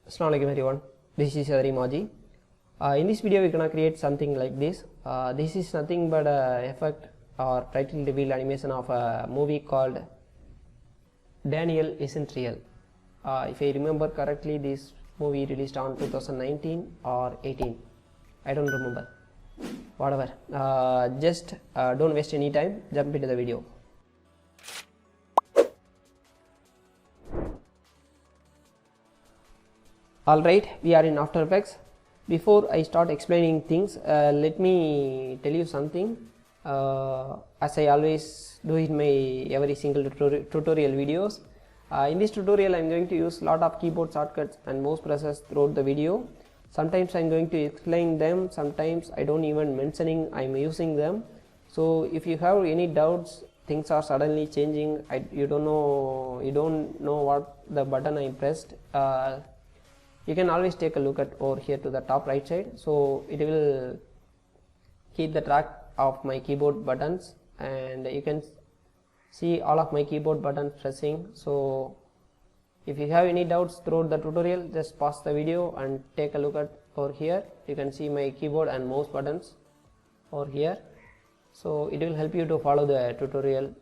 Assalamualaikum everyone, this is Adri Maji. In this video we are gonna create something like this. This is nothing but a effect or title reveal animation of a movie called Daniel Isn't Real. If I remember correctly, this movie released on 2019 or 18, I don't remember, whatever. Just don't waste any time, jump into the video. Alright, we are in After Effects. Before I start explaining things, let me tell you something. As I always do in my every single tutorial videos, in this tutorial I am going to use lot of keyboard shortcuts and mouse presses throughout the video. Sometimes I am going to explain them, sometimes I don't even mentioning I am using them. So if you have any doubts, things are suddenly changing, you don't know what the button I pressed, you can always take a look at over here to the top right side. So it will keep the track of my keyboard buttons, and you can see all of my keyboard buttons pressing. So if you have any doubts throughout the tutorial, just pause the video and take a look at over here. You can see my keyboard and mouse buttons over here. So it will help you to follow the tutorial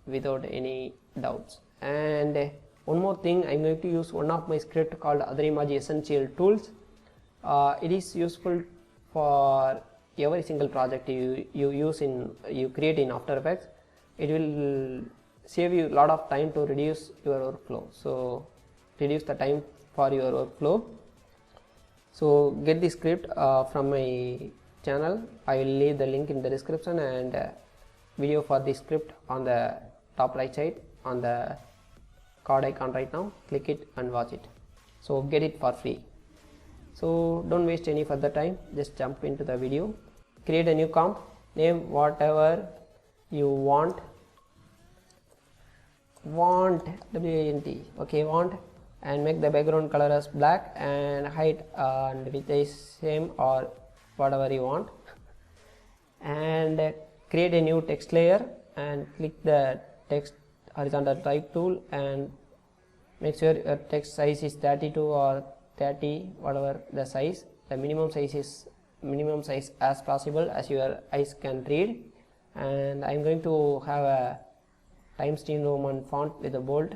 without any doubts. And one more thing, I am going to use one of my script called Adri Maji Essential Tools. It is useful for every single project you create in After Effects. It will save you a lot of time to reduce your workflow. So reduce the time for your workflow. So get the script from my channel. I will leave the link in the description, and video for the script on the top right side on the card icon right now. Click it and watch it. So get it for free. So don't waste any further time, just jump into the video. Create a new comp, name whatever you want, W-A-N-T, okay, want, and make the background color as black and height and width is same or whatever you want. And create a new text layer and click the text horizontal type tool and make sure your text size is 32 or 30, whatever the size. The minimum size is minimum size as possible as your eyes can read. And I am going to have a Times New Roman font with a bold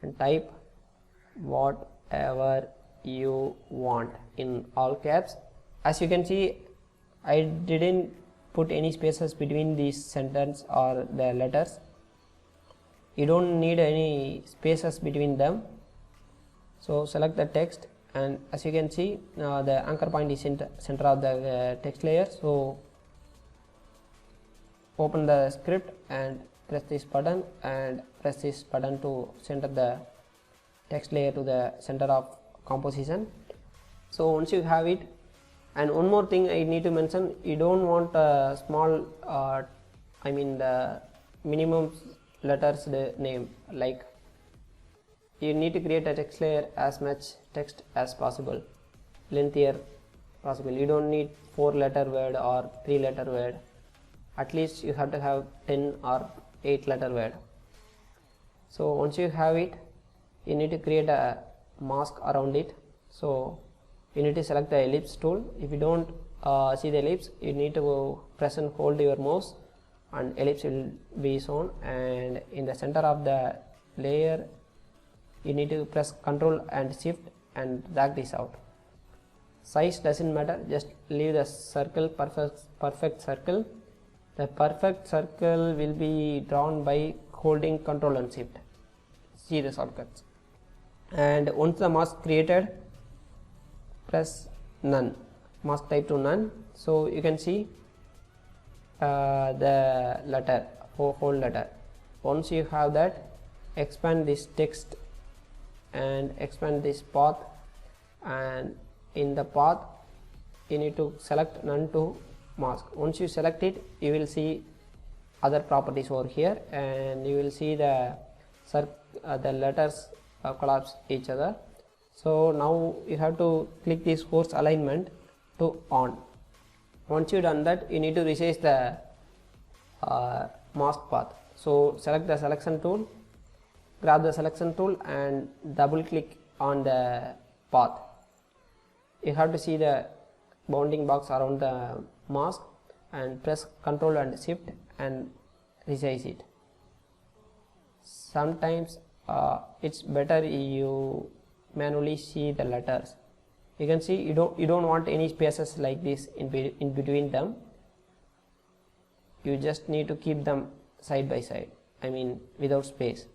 and type whatever you want in all caps. As you can see, I didn't put any spaces between these sentence or the letters. You don't need any spaces between them. So select the text, and as you can see, the anchor point is in the center of the text layer. So open the script and press this button and press this button to center the text layer to the center of composition. So once you have it, and one more thing I need to mention, you don't want a small the minimum letters name, like you need to create a text layer as much text as possible, lengthier possible. You don't need 4-letter word or 3-letter word, at least you have to have 10 or 8-letter word. So once you have it, you need to create a mask around it. So you need to select the ellipse tool. If you don't see the ellipse, you need to press and hold your mouse and ellipse will be shown, and in the center of the layer you need to press Ctrl and Shift and drag this out. Size doesn't matter, just leave the circle, perfect circle. The perfect circle will be drawn by holding Ctrl and Shift. See the shortcuts. And once the mask created, press none, mask type to none. So you can see the letter, whole letter. Once you have that, expand this text and expand this path, and in the path you need to select none to mask. Once you select it, you will see other properties over here, and you will see the letters collapse each other. So now you have to click this force alignment to on. Once you done that, you need to resize the mask path. So select the selection tool, grab the selection tool and double click on the path. You have to see the bounding box around the mask and press Ctrl and Shift and resize it. Sometimes it's better you manually see the letters. You can see you don't want any spaces like this in between them. You just need to keep them side by side, I mean without space.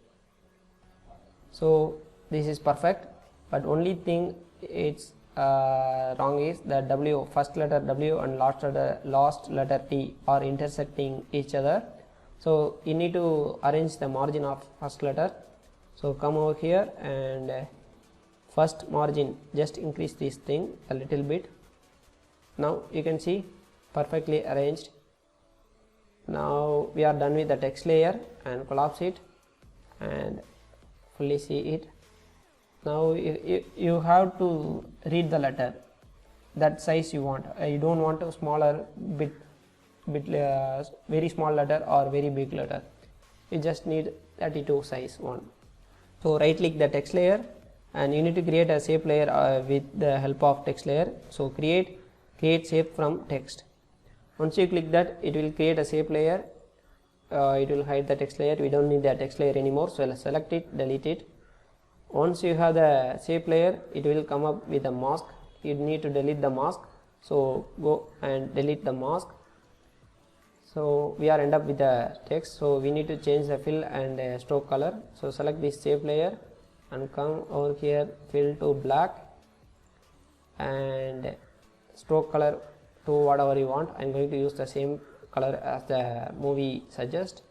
So this is perfect, but only thing it's wrong is that W, first letter W and last letter T are intersecting each other. So you need to arrange the margin of first letter. So come over here and first margin, just increase this thing a little bit. Now you can see perfectly arranged. Now we are done with the text layer, and collapse it and fully see it. Now you have to read the letter that size you want. You don't want a smaller bit very small letter or very big letter. You just need 32 size one. So right click the text layer and you need to create a shape layer with the help of text layer. So create shape from text. Once you click that, it will create a shape layer. It will hide the text layer. We don't need the text layer anymore, so select it, delete it. Once you have the shape layer, it will come up with a mask. You need to delete the mask, so go and delete the mask. So we are end up with the text, so we need to change the fill and stroke color. So select this shape layer and come over here, fill to black and stroke color to whatever you want. I am going to use the same color as the movie suggests,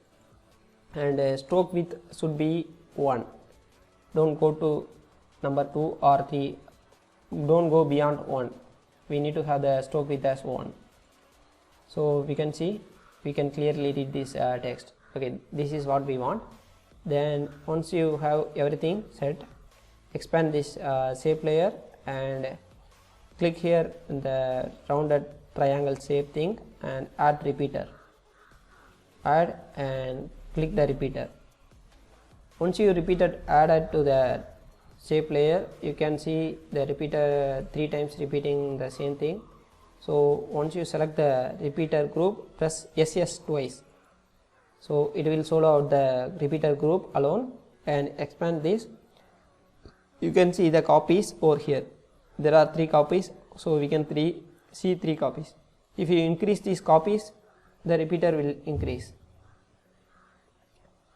and stroke width should be 1. Don't go to number 2 or 3, don't go beyond 1. We need to have the stroke width as 1. So we can see, we can clearly read this text. Okay, this is what we want. Then once you have everything set, expand this shape layer and click here in the rounded triangle shape thing and add repeater. Add and click the repeater. Once you added to the shape layer, you can see the repeater 3 times repeating the same thing. So once you select the repeater group, press SS twice. So it will show out the repeater group alone, and expand this. You can see the copies over here. There are 3 copies, so we can see 3 copies. If you increase these copies, the repeater will increase.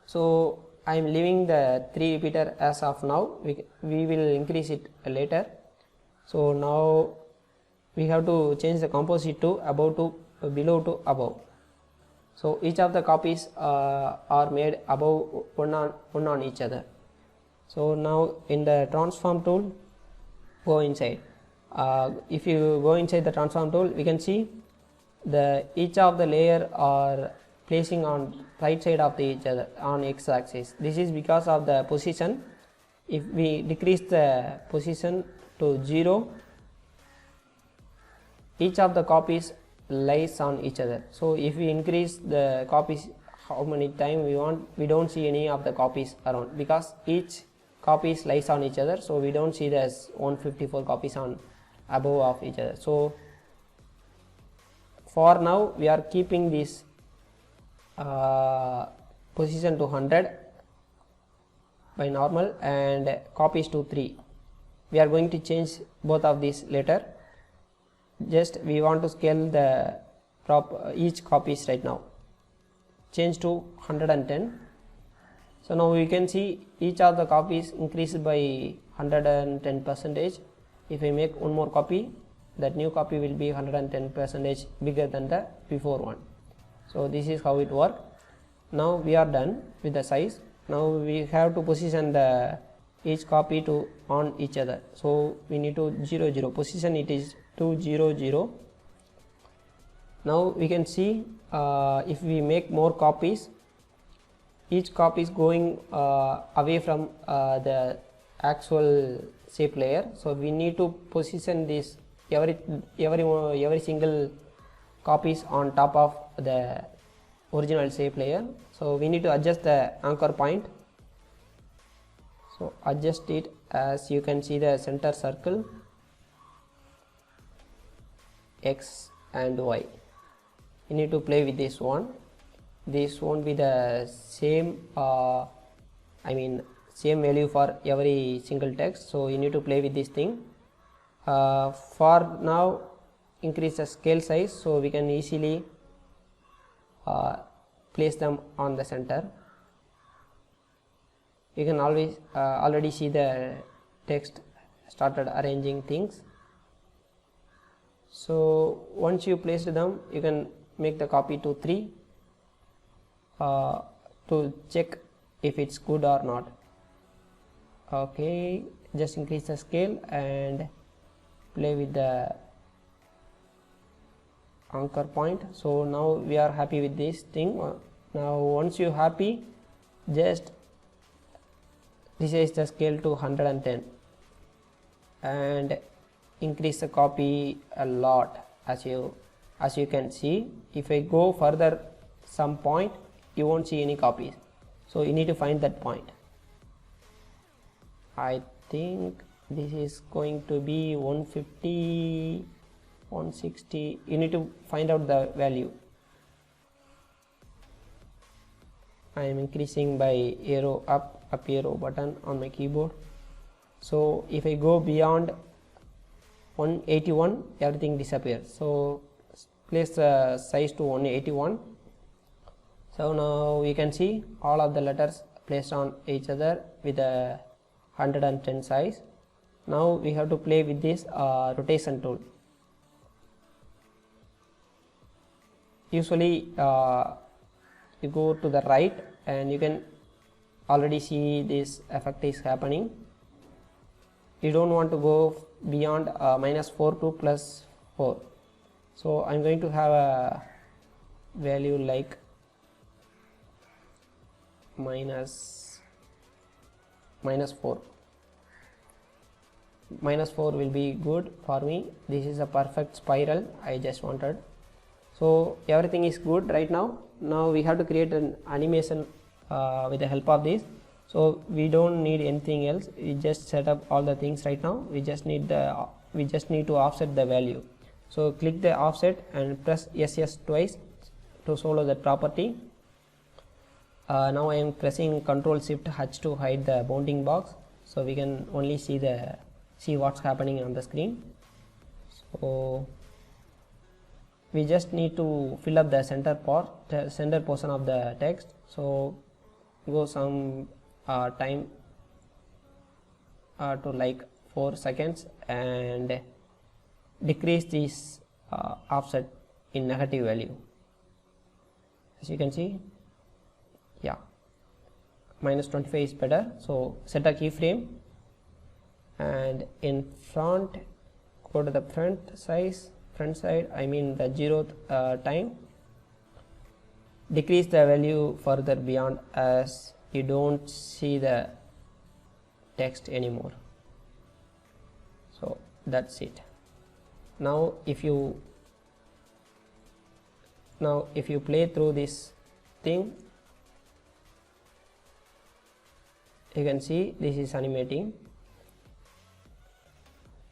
So I am leaving the 3 repeater as of now. We will increase it later. So now we have to change the composite to above to below to above. So each of the copies are made above one on each other. So now in the transform tool, go inside. If you go inside the transform tool, we can see each of the layer are placing on right side of each other on x-axis. This is because of the position. If we decrease the position to 0, each of the copies lies on each other. So if we increase the copies how many times we want, we don't see any of the copies around, because each copies lies on each other. So we don't see there's 154 copies on above of each other. So for now we are keeping this position to 100 by normal and copies to 3. We are going to change both of these later. Just we want to scale the each copies right now. Change to 110. So now we can see each of the copies increased by 110%. If I make one more copy, that new copy will be 110% bigger than the before one. So this is how it works. Now we are done with the size. Now we have to position the each copy to on each other. So we need to 0 0 position it is to 0 0. Now we can see if we make more copies, each copy is going away from the actual shape layer. So we need to position this every single copies on top of the original shape layer. So we need to adjust the anchor point. So adjust it. As you can see the center circle X and Y. You need to play with this one. This won't be the same same value for every single text, so you need to play with this thing. For now, increase the scale size so we can easily place them on the center. You can always already see the text started arranging things. So once you placed them, you can make the copy to 3 to check if it's good or not. Okay, just increase the scale and play with the anchor point. So now we are happy with this thing. Now once you happy, just resize the scale to 110 and increase the copy a lot. As you can see, if I go further some point, you won't see any copies, so you need to find that point. I think this is going to be 150, 160. You need to find out the value. I am increasing by arrow up arrow button on my keyboard. So if I go beyond 181, everything disappears. So place the size to 181. So now we can see all of the letters placed on each other with a 110 size. Now we have to play with this rotation tool. Usually you go to the right and you can already see this effect is happening. You don't want to go beyond -4 to +4. So I'm going to have a value like minus 4. -4 will be good for me. This is a perfect spiral I just wanted. So everything is good right now. Now we have to create an animation with the help of this. So we don't need anything else. We just set up all the things right now. We just need to offset the value. So click the offset and press SS twice to solo that property. Now I am pressing Ctrl Shift H to hide the bounding box, so we can only see what's happening on the screen. So we just need to fill up the center portion of the text. So go some time to like 4 seconds and decrease this offset in negative value. As you can see, yeah, -25 is better. So set a keyframe and in front, go to the front side, I mean the 0th time, decrease the value further beyond as you don't see the text anymore. So that's it. Now if you play through this thing, you can see this is animating.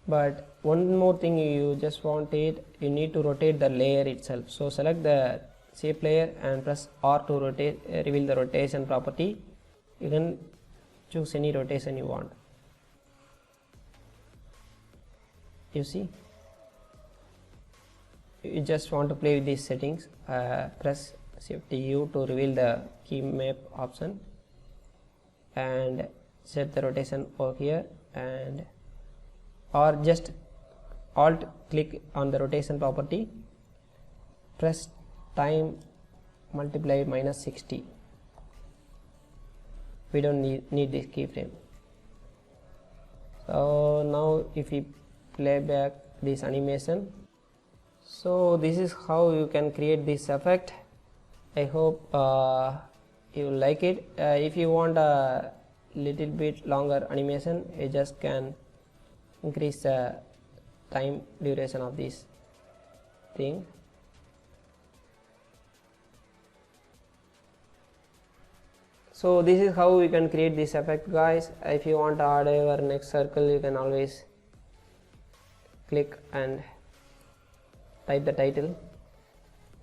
But one more thing, you just want it, you need to rotate the layer itself. So select the shape layer and press R to rotate, reveal the rotation property. You can choose any rotation you want. You see, you just want to play with these settings. Press Shift U to reveal the key map option and set the rotation over here, and or just alt click on the rotation property, press time multiplied -60. We don't need this keyframe. So now if we play back this animation, so this is how you can create this effect. I hope you like it. If you want a little bit longer animation, you just can increase the time duration of this thing. So this is how we can create this effect, guys. If you want to add your next circle, you can always click and type the title,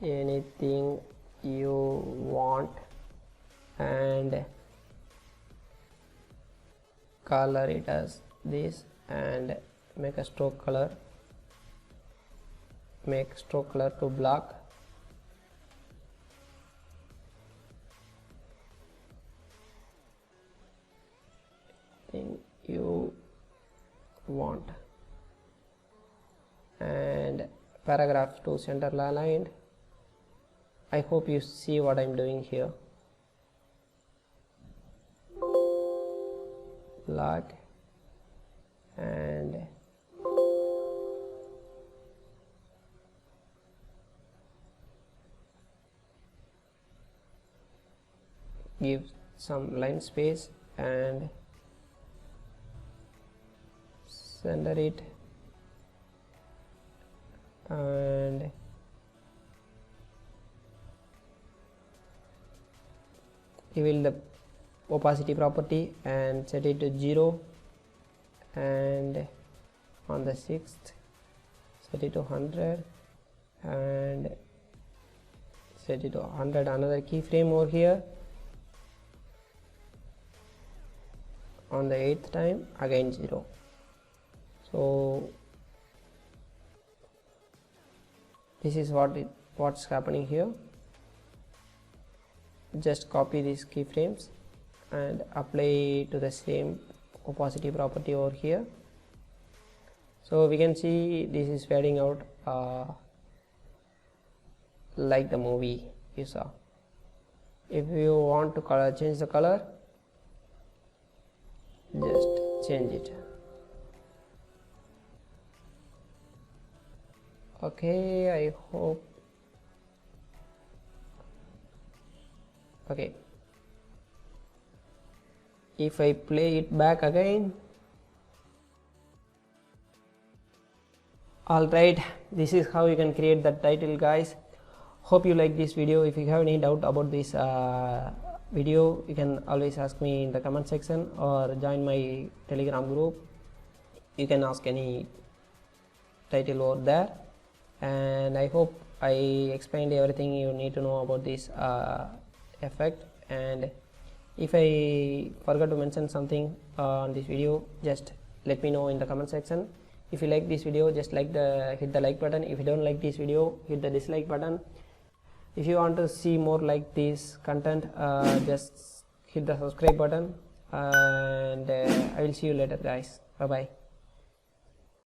anything you want, and color it as this, and make a stroke color, make stroke color to black. Thing you want, and paragraph to center aligned. I hope you see what I'm doing here. Black, and give some line space and center it, and reveal the opacity property and set it to 0, and on the 6th set it to 100 and set it to 100. Another keyframe over here. On the 8th time again 0. So this is what's happening here. Just copy these keyframes and apply to the same opacity property over here. So we can see this is fading out like the movie you saw. If you want to change the color, just change it. Okay, I hope. Okay, if I play it back again. Alright, this is how you can create that title, guys. Hope you like this video. If you have any doubt about this video, you can always ask me in the comment section or join my Telegram group. You can ask any title over there, and I hope I explained everything you need to know about this effect. And if I forgot to mention something on this video, just let me know in the comment section. If you like this video, just hit the like button. If you don't like this video, hit the dislike button. If you want to see more like this content, just hit the subscribe button, and I will see you later, guys. Bye bye.